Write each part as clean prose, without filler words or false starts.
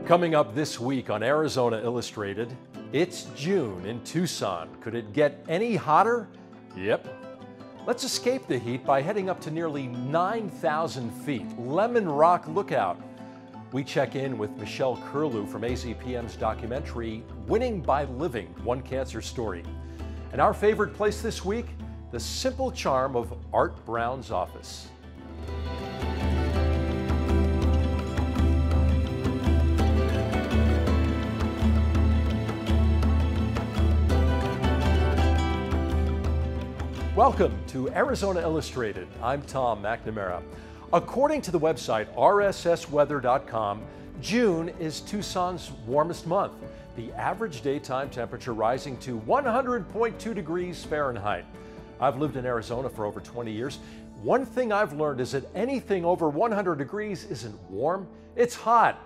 Coming up this week on Arizona Illustrated, it's June in Tucson. Could it get any hotter? Yep. Let's escape the heat by heading up to nearly 9,000 feet, Lemmon Rock Lookout. We check in with Michelle Kirlew from AZPM's documentary, Winning by Living, One Cancer Story. And our favorite place this week, the simple charm of Art Brown's office. Welcome to Arizona Illustrated. I'm Tom McNamara. According to the website rssweather.com, June is Tucson's warmest month, the average daytime temperature rising to 100.2 degrees Fahrenheit. I've lived in Arizona for over 20 years. One thing I've learned is that anything over 100 degrees isn't warm, it's hot.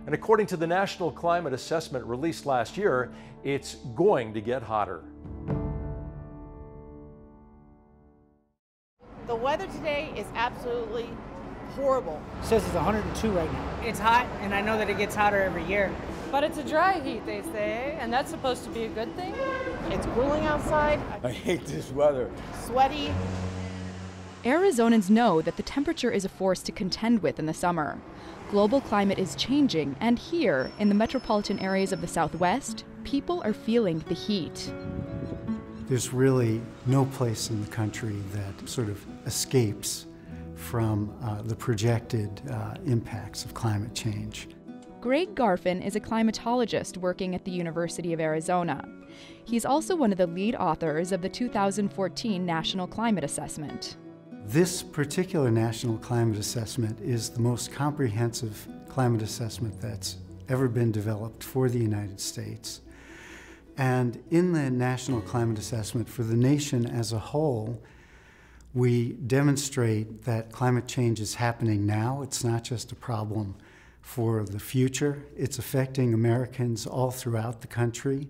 And according to the National Climate Assessment released last year, it's going to get hotter. The weather today is absolutely horrible. It says it's 102 right now. It's hot, and I know that it gets hotter every year. But it's a dry heat, they say, and that's supposed to be a good thing. It's grueling outside. I hate this weather. Sweaty. Arizonans know that the temperature is a force to contend with in the summer. Global climate is changing, and here, in the metropolitan areas of the Southwest, people are feeling the heat. There's really no place in the country that sort of escapes from the projected impacts of climate change. Greg Garfin is a climatologist working at the University of Arizona. He's also one of the lead authors of the 2014 National Climate Assessment. This particular National Climate Assessment is the most comprehensive climate assessment that's ever been developed for the United States. And in the National Climate Assessment for the nation as a whole, we demonstrate that climate change is happening now. It's not just a problem for the future. It's affecting Americans all throughout the country.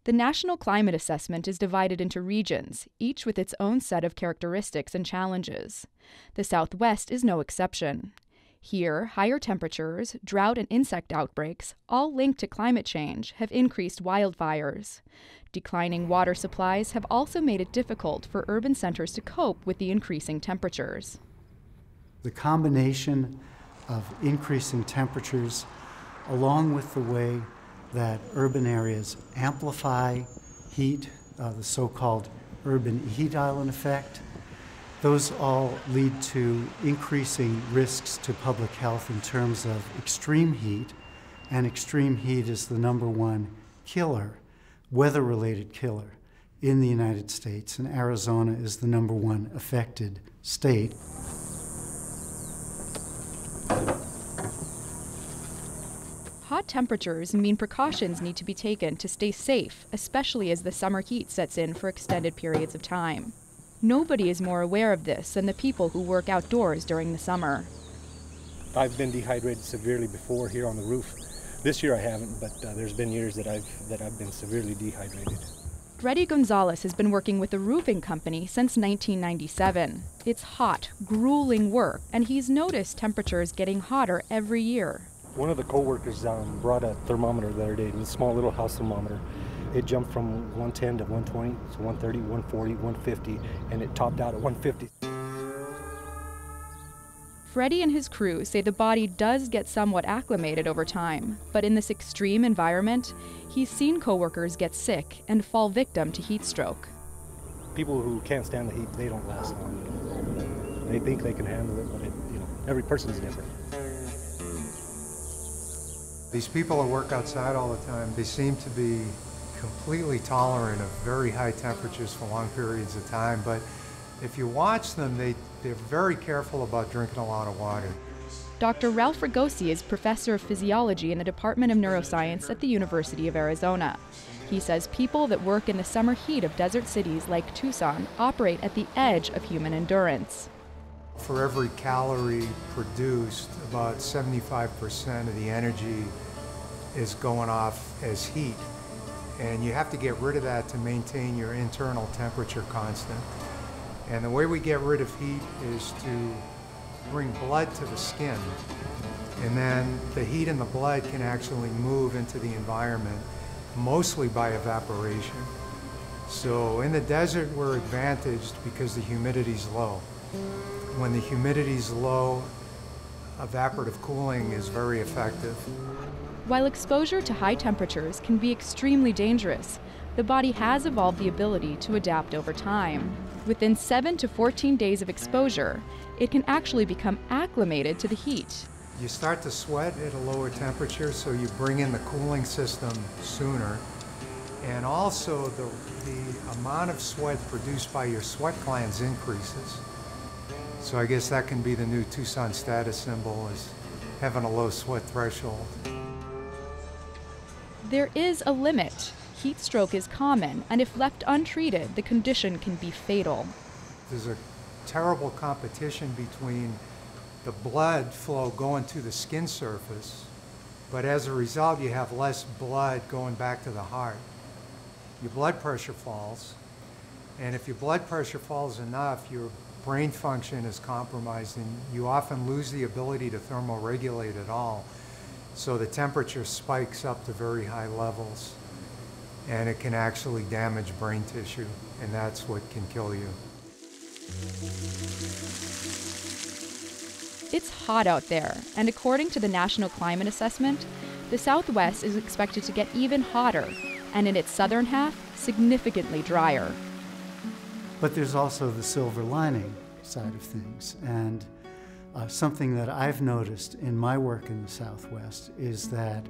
The National Climate Assessment is divided into regions, each with its own set of characteristics and challenges. The Southwest is no exception. Here, higher temperatures, drought, and insect outbreaks, all linked to climate change, have increased wildfires. Declining water supplies have also made it difficult for urban centers to cope with the increasing temperatures. The combination of increasing temperatures, along with the way that urban areas amplify heat, the so-called urban heat island effect, those all lead to increasing risks to public health in terms of extreme heat, and extreme heat is the #1 killer, weather-related killer in the United States, and Arizona is the #1 affected state. Hot temperatures mean precautions need to be taken to stay safe, especially as the summer heat sets in for extended periods of time. Nobody is more aware of this than the people who work outdoors during the summer. I've been dehydrated severely before here on the roof. This year I haven't, but there's been years that I've been severely dehydrated. Freddy Gonzalez has been working with a roofing company since 1997. It's hot, grueling work, and he's noticed temperatures getting hotter every year. One of the co-workers brought a thermometer the other day, a small little house thermometer. It jumped from 110 to 120, to 130, 140, 150, and it topped out at 150. Freddie and his crew say the body does get somewhat acclimated over time, but in this extreme environment, he's seen coworkers get sick and fall victim to heat stroke. People who can't stand the heat, they don't last long. They think they can handle it, but every person is different. These people who work outside all the time, they seem to be completely tolerant of very high temperatures for long periods of time, but if you watch them, they're very careful about drinking a lot of water. Dr. Ralph Ragosi is professor of physiology in the Department of Neuroscience at the University of Arizona. He says people that work in the summer heat of desert cities like Tucson operate at the edge of human endurance. For every calorie produced, about 75% of the energy is going off as heat. And you have to get rid of that to maintain your internal temperature constant. And the way we get rid of heat is to bring blood to the skin. And then the heat in the blood can actually move into the environment, mostly by evaporation. So in the desert, we're advantaged because the humidity's low. When the humidity's low, evaporative cooling is very effective. While exposure to high temperatures can be extremely dangerous, the body has evolved the ability to adapt over time. Within 7 to 14 days of exposure, it can actually become acclimated to the heat. You start to sweat at a lower temperature, so you bring in the cooling system sooner. And also the amount of sweat produced by your sweat glands increases. So I guess that can be the new Tucson status symbol, is having a low sweat threshold. There is a limit. Heat stroke is common, and if left untreated, the condition can be fatal. There's a terrible competition between the blood flow going to the skin surface, but as a result, you have less blood going back to the heart. Your blood pressure falls, and if your blood pressure falls enough, your brain function is compromised, and you often lose the ability to thermoregulate at all. So the temperature spikes up to very high levels, and it can actually damage brain tissue, and that's what can kill you. It's hot out there, and according to the National Climate Assessment, the Southwest is expected to get even hotter, and in its southern half, significantly drier. But there's also the silver lining side of things, and something that I've noticed in my work in the Southwest is that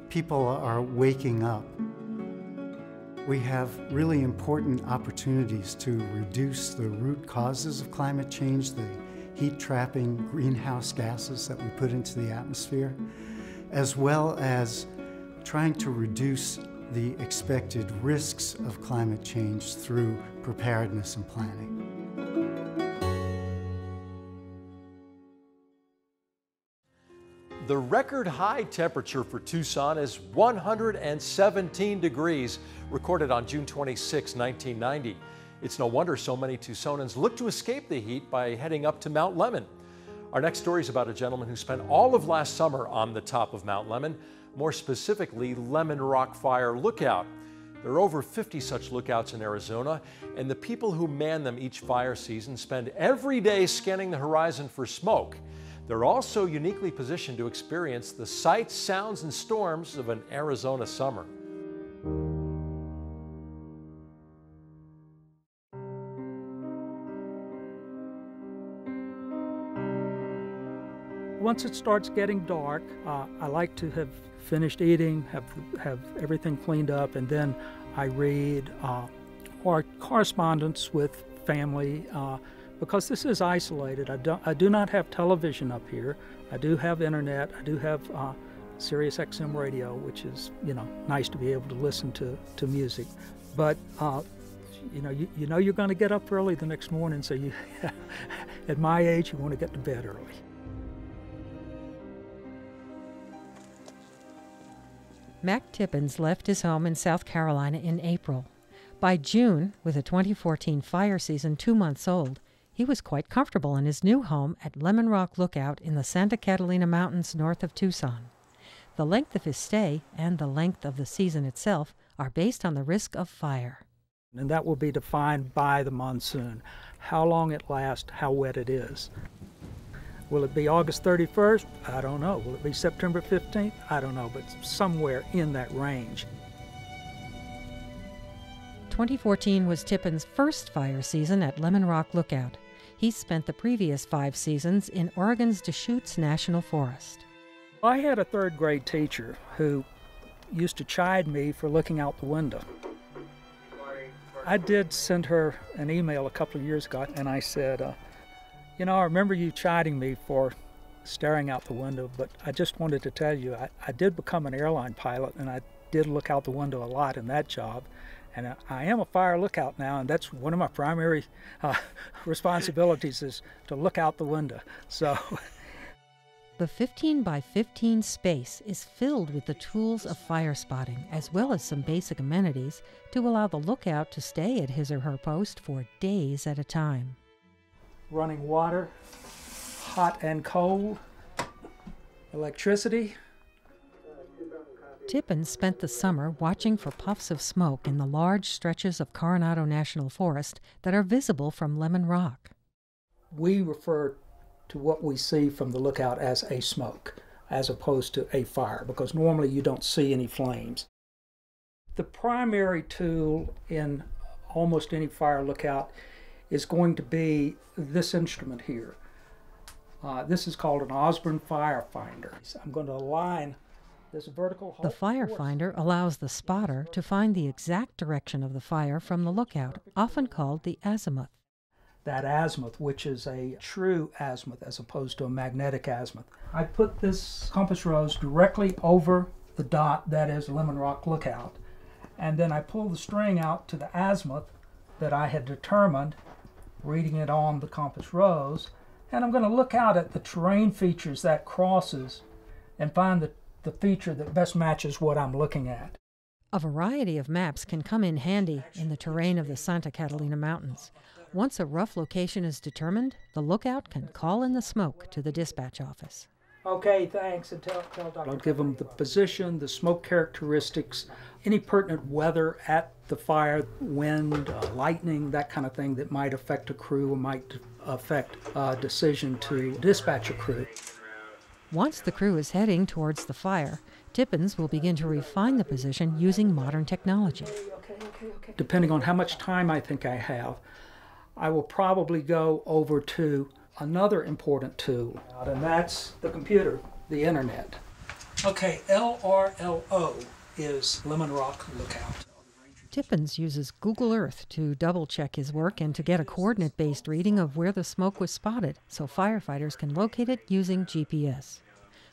people are waking up. We have really important opportunities to reduce the root causes of climate change, the heat-trapping greenhouse gases that we put into the atmosphere, as well as trying to reduce the expected risks of climate change through preparedness and planning. The record high temperature for Tucson is 117 degrees, recorded on June 26, 1990. It's no wonder so many Tucsonans look to escape the heat by heading up to Mount Lemmon. Our next story is about a gentleman who spent all of last summer on the top of Mount Lemmon, more specifically Lemmon Rock Fire Lookout. There are over 50 such lookouts in Arizona, and the people who man them each fire season spend every day scanning the horizon for smoke. They're also uniquely positioned to experience the sights, sounds, and storms of an Arizona summer. Once it starts getting dark, I like to have finished eating, have everything cleaned up, and then I read or correspondence with family, because this is isolated. I do not have television up here. I do have internet. I do have Sirius XM radio, which is, nice to be able to listen to music. But you know you're going to get up early the next morning, so you, at my age, you want to get to bed early. Mac Tippins left his home in South Carolina in April. By June, with the 2014 fire season 2 months old, he was quite comfortable in his new home at Lemmon Rock Lookout in the Santa Catalina Mountains north of Tucson. The length of his stay and the length of the season itself are based on the risk of fire. And that will be defined by the monsoon, how long it lasts, how wet it is. Will it be August 31st? I don't know. Will it be September 15th? I don't know, but somewhere in that range. 2014 was Tippins' first fire season at Lemmon Rock Lookout. He spent the previous 5 seasons in Oregon's Deschutes National Forest. I had a 3rd grade teacher who used to chide me for looking out the window. I did send her an email a couple of years ago, and I said, I remember you chiding me for staring out the window, but I just wanted to tell you I did become an airline pilot, and I did look out the window a lot in that job. And I am a fire lookout now, and that's one of my primary responsibilities is to look out the window. So, the 15 by 15 space is filled with the tools of fire spotting, as well as some basic amenities to allow the lookout to stay at his or her post for days at a time. Running water, hot and cold, Electricity. Tippins spent the summer watching for puffs of smoke in the large stretches of Coronado National Forest that are visible from Lemmon Rock. We refer to what we see from the lookout as a smoke, as opposed to a fire, because normally you don't see any flames. The primary tool in almost any fire lookout is going to be this instrument here. This is called an Osborne Fire Finder. I'm going to align this vertical. The fire finder allows the spotter to find the exact direction of the fire from the lookout, often called the azimuth. That azimuth, which is a true azimuth as opposed to a magnetic azimuth. I put this compass rose directly over the dot that is Lemmon Rock Lookout, and then I pull the string out to the azimuth that I had determined, reading it on the compass rose, and I'm going to look out at the terrain features that crosses and find the feature that best matches what I'm looking at. A variety of maps can come in handy in the terrain of the Santa Catalina Mountains. Once a rough location is determined, the lookout can call in the smoke to the dispatch office. Okay, thanks, and tell Dr. I'll give them the position, the smoke characteristics, any pertinent weather at the fire, wind, lightning, that kind of thing that might affect a crew or might affect a decision to dispatch a crew. Once the crew is heading towards the fire, Tippins will begin to refine the position using modern technology. Depending on how much time I think I have, I will probably go over to another important tool, and that's the computer, the internet. Okay, LRLO is Lemmon Rock Lookout. Tippins uses Google Earth to double-check his work and to get a coordinate-based reading of where the smoke was spotted, so firefighters can locate it using GPS.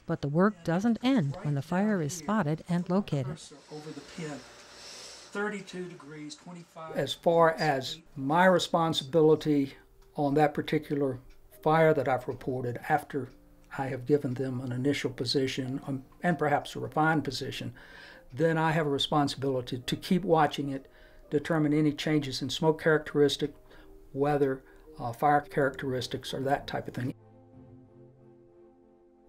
But the work doesn't end when the fire is spotted and located. Over the pin. 32 degrees, 25. As far as my responsibility on that particular fire that I've reported, after I have given them an initial position and perhaps a refined position, then I have a responsibility to keep watching it, determine any changes in smoke characteristic, weather, fire characteristics, or that type of thing.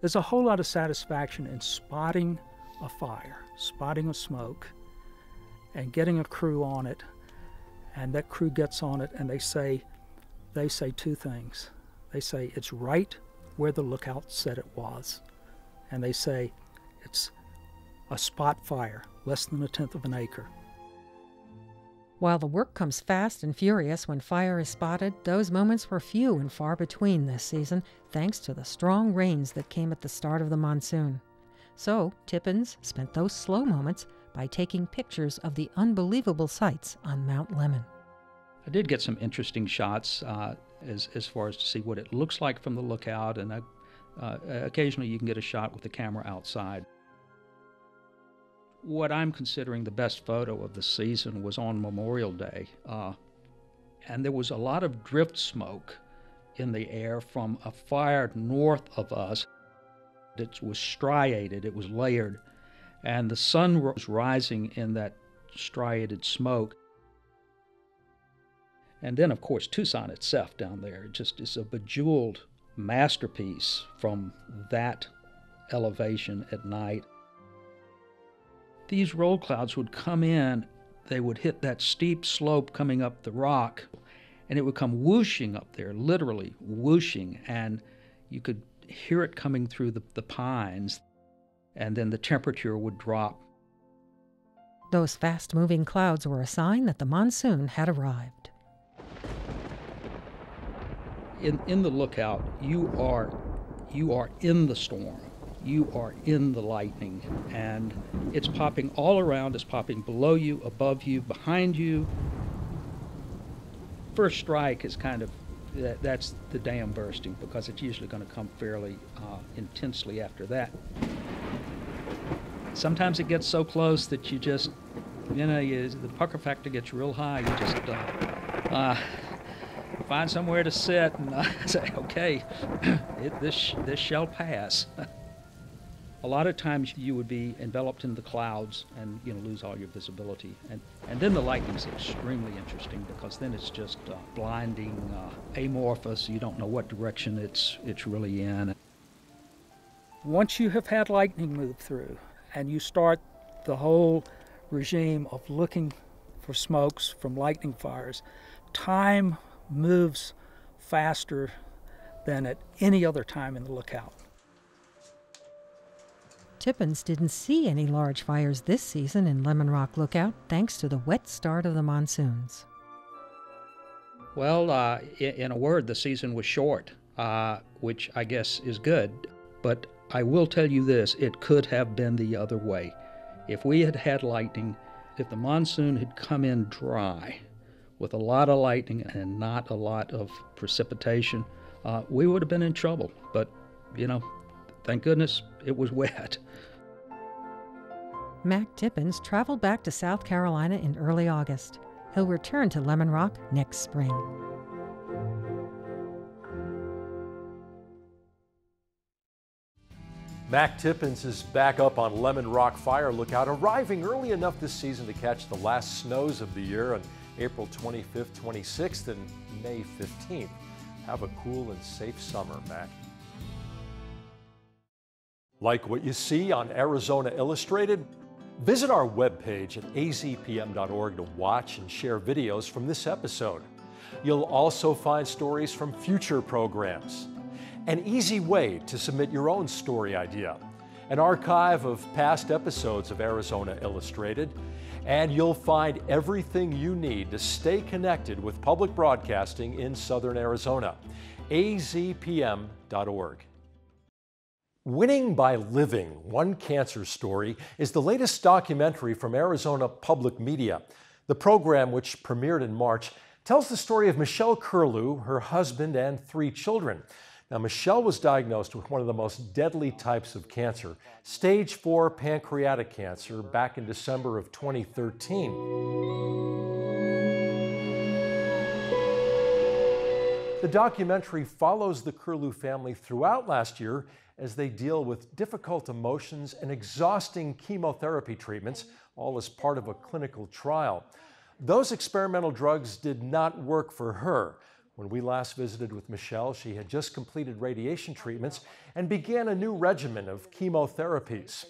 There's a whole lot of satisfaction in spotting a fire, spotting a smoke, and getting a crew on it, and that crew gets on it, and they say two things. They say it's right where the lookout said it was, and they say it's a spot fire, less than 1/10 of an acre. While the work comes fast and furious when fire is spotted, those moments were few and far between this season, thanks to the strong rains that came at the start of the monsoon. So Tippins spent those slow moments by taking pictures of the unbelievable sights on Mount Lemmon. I did get some interesting shots as far as to see what it looks like from the lookout, and occasionally you can get a shot with the camera outside. What I'm considering the best photo of the season was on Memorial Day, and there was a lot of drift smoke in the air from a fire north of us. It was striated, it was layered, and the sun was rising in that striated smoke. And then, of course, Tucson itself down there, it just is a bejeweled masterpiece from that elevation at night. These roll clouds would come in, they would hit that steep slope coming up the rock, and it would come whooshing up there, literally whooshing, and you could hear it coming through the pines, and then the temperature would drop. Those fast-moving clouds were a sign that the monsoon had arrived. In the lookout, you are in the storm. You are in the lightning, and it's popping all around. It's popping below you, above you, behind you. First strike is kind of, that's the dam bursting, because it's usually going to come fairly intensely after that. Sometimes it gets so close that you just, the pucker factor gets real high. You just find somewhere to sit and say, okay, this shall pass. A lot of times you would be enveloped in the clouds and lose all your visibility, and then the lightning's extremely interesting, because then it's just blinding, amorphous. You don't know what direction it's really in. Once you have had lightning move through and you start the whole regime of looking for smokes from lightning fires, time moves faster than at any other time in the lookout. Tippins didn't see any large fires this season in Lemmon Rock Lookout thanks to the wet start of the monsoons. Well, in a word, the season was short, which I guess is good. But I will tell you this, it could have been the other way. If we had had lightning, if the monsoon had come in dry with a lot of lightning and not a lot of precipitation, we would have been in trouble. But, you know, thank goodness it was wet. Mac Tippins traveled back to South Carolina in early August. He'll return to Lemmon Rock next spring. Mac Tippins is back up on Lemmon Rock Fire Lookout, arriving early enough this season to catch the last snows of the year on April 25th, 26th, and May 15th. Have a cool and safe summer, Mac. Like what you see on Arizona Illustrated? Visit our webpage at azpm.org to watch and share videos from this episode. You'll also find stories from future programs, an easy way to submit your own story idea, an archive of past episodes of Arizona Illustrated, and you'll find everything you need to stay connected with public broadcasting in Southern Arizona. azpm.org. Winning by Living, One Cancer Story is the latest documentary from Arizona Public Media. The program, which premiered in March, tells the story of Michelle Kirlew, her husband, and 3 children. Now, Michelle was diagnosed with one of the most deadly types of cancer, stage 4 pancreatic cancer, back in December of 2013. The documentary follows the Kirlew family throughout last year as they deal with difficult emotions and exhausting chemotherapy treatments, all as part of a clinical trial. Those experimental drugs did not work for her. When we last visited with Michelle, she had just completed radiation treatments and began a new regimen of chemotherapies.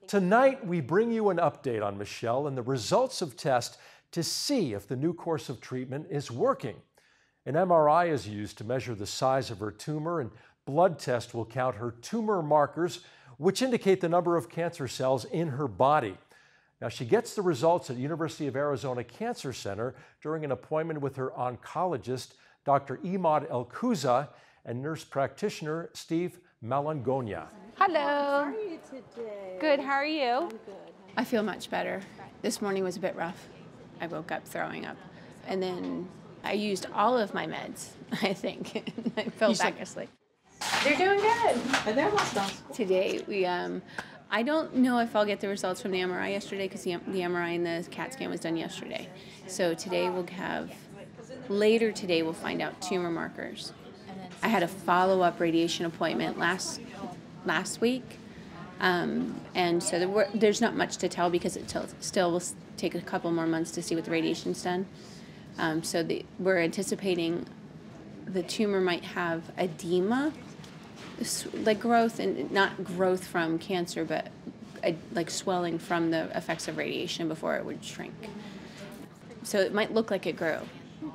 Tonight, we bring you an update on Michelle and the results of tests to see if the new course of treatment is working. An MRI is used to measure the size of her tumor, and blood test will count her tumor markers, which indicate the number of cancer cells in her body. Now, she gets the results at University of Arizona Cancer Center during an appointment with her oncologist, Dr. Imad El-Kouza, and nurse practitioner Steve Malangona. Hello. How are you today? Good, how are you? I'm good. I feel much better. This morning was a bit rough. I woke up throwing up. And then I used all of my meds, I think. I fell back asleep. They're doing good. And they're almost done. Today, I don't know if I'll get the results from the MRI yesterday because the MRI and the CAT scan was done yesterday. So today later today we'll find out tumor markers. I had a follow-up radiation appointment last week, and so there's not much to tell because it still will take a couple more months to see what the radiation's done. So we're anticipating the tumor might have edema, like growth, and not growth from cancer, but like swelling from the effects of radiation before it would shrink. So it might look like it grew,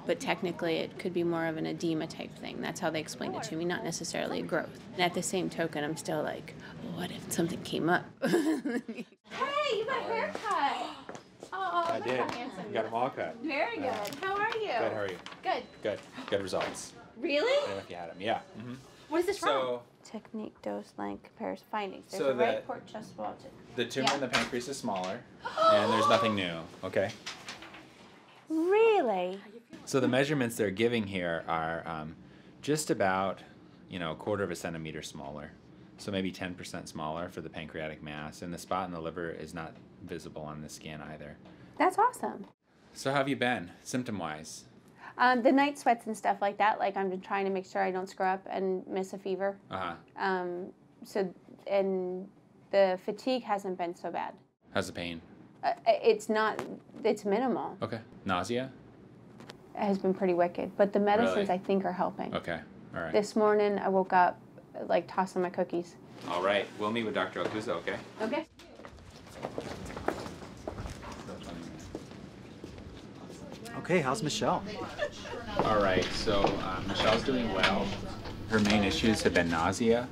but technically it could be more of an edema type thing. That's how they explained it to me, not necessarily a growth. And at the same token, I'm still like, what if something came up? Hey, you got a haircut. Oh, I did. You got them all cut. Very good. How are you? Good, how are you? Good. Good. Good results. Really? I don't know if you had them. Yeah. Mm-hmm. What is this from? Technique, dose, length, compares findings. There's a right port chest wall. The tumor in the pancreas is smaller, and there's nothing new, okay? Really? So the measurements they're giving here are just about, a quarter of a centimeter smaller. So maybe 10% smaller for the pancreatic mass, and the spot in the liver is not visible on the scan either. That's awesome. So how have you been, symptom-wise? The night sweats and stuff like that, like I'm just trying to make sure I don't screw up and miss a fever. And the fatigue hasn't been so bad. How's the pain? It's minimal. Okay. Nausea? It has been pretty wicked, but the medicines Really? I think are helping. Okay, all right. This morning I woke up like tossing my cookies. All right, we'll meet with Dr. Okuzo, okay? Okay. Okay, how's Michelle? All right, so Michelle's doing well. Her main issues have been nausea,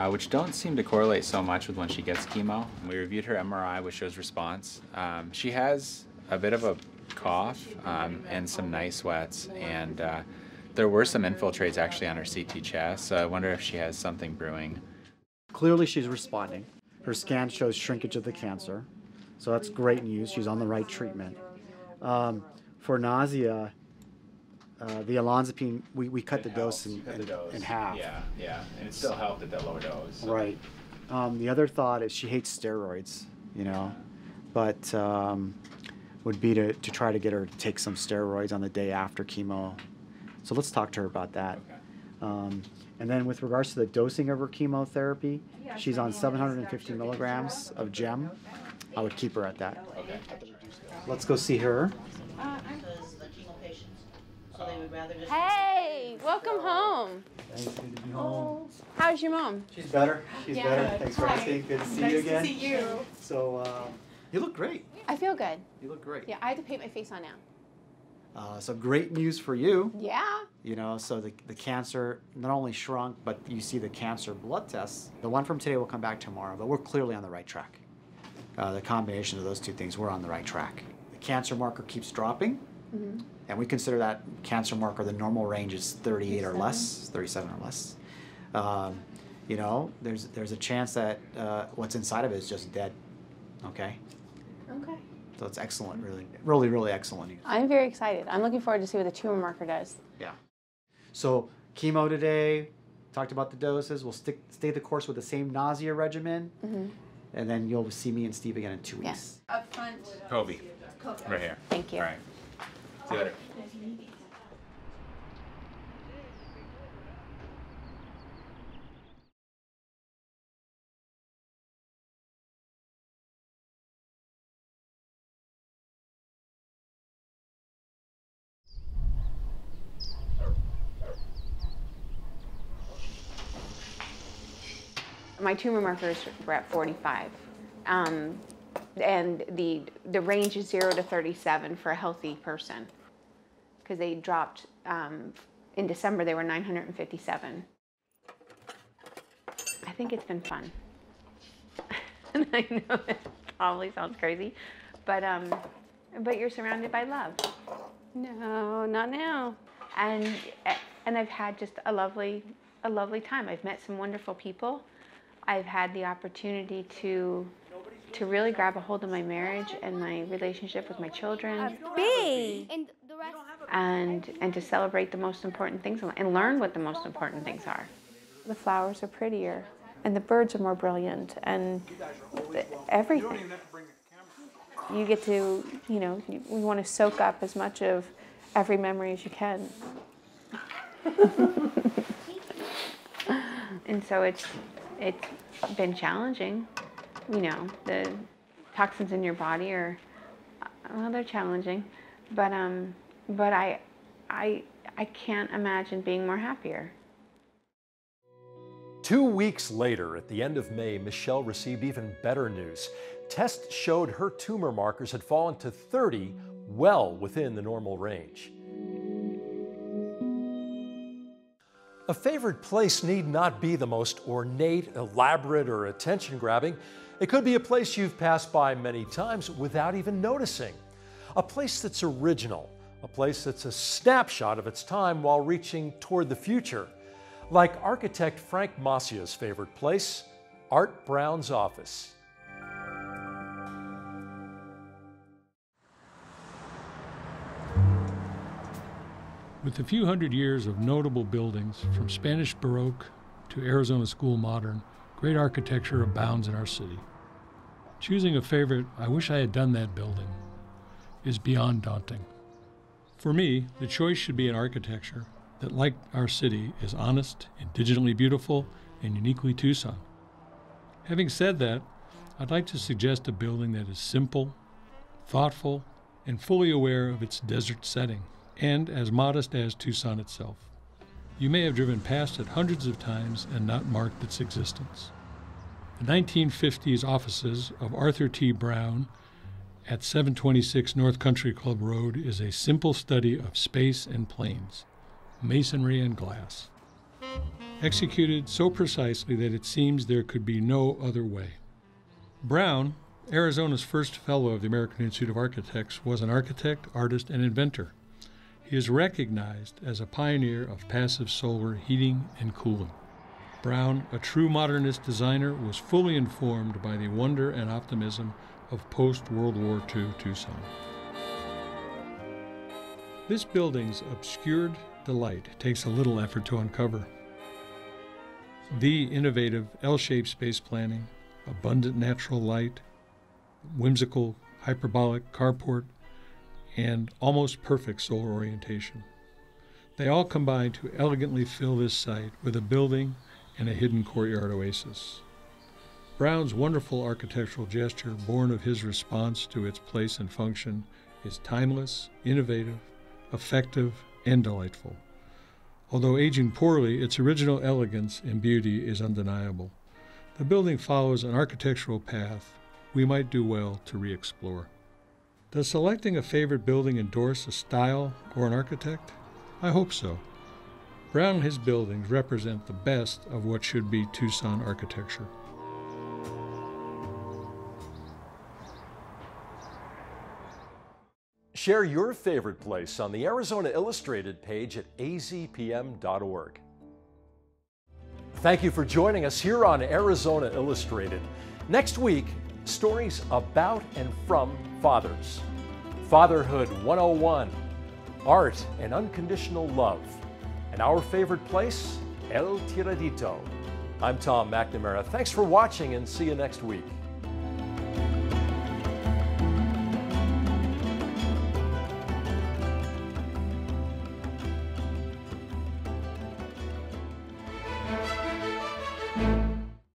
which don't seem to correlate so much with when she gets chemo. We reviewed her MRI, which shows response. She has a bit of a cough and some night sweats, and there were some infiltrates actually on her CT chest, so I wonder if she has something brewing. Clearly she's responding. Her scan shows shrinkage of the cancer, so that's great news. She's on the right treatment. For nausea, the olanzapine, we cut the dose in half. Yeah, and it still helped at that lower dose. Right. The other thought is she hates steroids, but would be to try to get her to take some steroids on the day after chemo. So let's talk to her about that. Okay. And then with regards to the dosing of her chemotherapy, she's on 750 milligrams of GEM. I would keep her at that. Okay. Let's go see her. Hey, welcome home. Thanks, good to be home. How's your mom? She's better. She's better. Thanks for asking. Good to see you again. Nice to see you. So, you look great. I feel good. You look great. Yeah, I have to paint my face on now. So great news for you. Yeah. So the cancer not only shrunk, but you see the cancer blood tests. The one from today will come back tomorrow, but we're clearly on the right track. The combination of those two things, we're on the right track. The cancer marker keeps dropping, and we consider that cancer marker, the normal range is 38 or less, 37 or less. There's a chance that what's inside of it is just dead, okay? Okay. So it's excellent, really, really excellent news. I'm very excited. I'm looking forward to see what the tumor marker does. Yeah. So chemo today, talked about the doses. We'll stay the course with the same nausea regimen, and then you'll see me and Steve again in 2 weeks. Yes. Up front. Kobe, right here. Thank you. All right. See you later. My tumor markers were at 45. And the range is 0 to 37 for a healthy person. Because they dropped, in December they were 957. I think it's been fun. And I know it probably sounds crazy, but you're surrounded by love. No, not now. And I've had just a lovely time. I've met some wonderful people. I've had the opportunity to really grab a hold of my marriage and my relationship with my children. And to celebrate the most important things and learn what the most important things are. The flowers are prettier and the birds are more brilliant and everything. You get to, you want to soak up as much of every memory as you can. And so it's been challenging. The toxins in your body are, well, they're challenging, but I can't imagine being more happier. 2 weeks later, at the end of May, Michelle received even better news. Tests showed her tumor markers had fallen to 30, well within the normal range. A favored place need not be the most ornate, elaborate, or attention-grabbing. It could be a place you've passed by many times without even noticing. A place that's original, a place that's a snapshot of its time while reaching toward the future. Like architect Frank Macia's favorite place, Art Brown's office. With a few hundred years of notable buildings, from Spanish Baroque to Arizona School Modern, great architecture abounds in our city. Choosing a favorite, I wish I had done that building, is beyond daunting. For me, the choice should be an architecture that, like our city, is honest, indigently beautiful, and uniquely Tucson. Having said that, I'd like to suggest a building that is simple, thoughtful, and fully aware of its desert setting, and as modest as Tucson itself. You may have driven past it hundreds of times and not marked its existence. The 1950s offices of Arthur T. Brown at 726 North Country Club Road is a simple study of space and planes, masonry and glass, executed so precisely that it seems there could be no other way. Brown, Arizona's first fellow of the American Institute of Architects, was an architect, artist, and inventor. He is recognized as a pioneer of passive solar heating and cooling. Brown, a true modernist designer, was fully informed by the wonder and optimism of post-World War II Tucson. This building's obscured delight takes a little effort to uncover. The innovative L-shaped space planning, abundant natural light, whimsical hyperbolic carport, and almost perfect solar orientation. They all combine to elegantly fill this site with a building and a hidden courtyard oasis. Brown's wonderful architectural gesture, born of his response to its place and function, is timeless, innovative, effective, and delightful. Although aging poorly, its original elegance and beauty is undeniable. The building follows an architectural path we might do well to re-explore. Does selecting a favorite building endorse a style or an architect? I hope so. Brown and his buildings represent the best of what should be Tucson architecture. Share your favorite place on the Arizona Illustrated page at azpm.org. Thank you for joining us here on Arizona Illustrated. Next week, stories about and from fathers. Fatherhood 101, art and unconditional love, and our favorite place, El Tiradito. I'm Tom McNamara. Thanks for watching and see you next week.